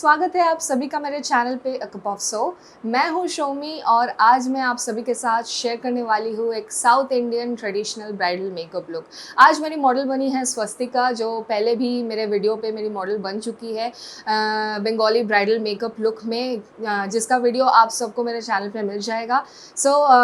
स्वागत है आप सभी का मेरे चैनल पे कुपोफ। मैं हूँ सोमी और आज मैं आप सभी के साथ शेयर करने वाली हूँ एक south Indian traditional bridal makeup look. आज मेरी मॉडल बनी है स्वस्तिका, जो पहले भी मेरे वीडियो पे मेरी मॉडल बन चुकी है बंगाली ब्राइडल मेकअप लुक में, जिसका वीडियो आप सबको मेरे चैनल पे मिल जाएगा।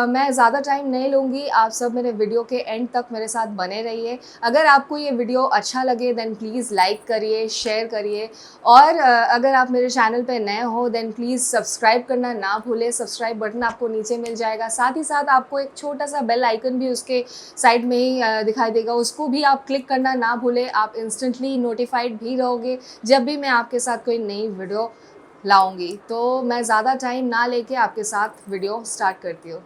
मैं ज़्यादा टाइम नहीं लूँगी, आप सब मेरे वीडियो के एंड तक मेरे साथ बने रहिए। अगर आपको ये वीडियो अच्छा लगे देन प्लीज़ लाइक करिए, शेयर करिए और अगर आप मेरे चैनल पे नए हो देन प्लीज़ सब्सक्राइब करना ना भूलें। सब्सक्राइब बटन आपको नीचे मिल जाएगा, साथ ही साथ आपको एक छोटा सा बेल आइकन भी उसके साइड में ही दिखाई देगा, उसको भी आप क्लिक करना ना भूलें। आप इंस्टेंटली नोटिफाइड भी रहोगे जब भी मैं आपके साथ कोई नई वीडियो लाऊंगी। तो मैं ज़्यादा टाइम ना लेके आपके साथ वीडियो स्टार्ट करती हूँ।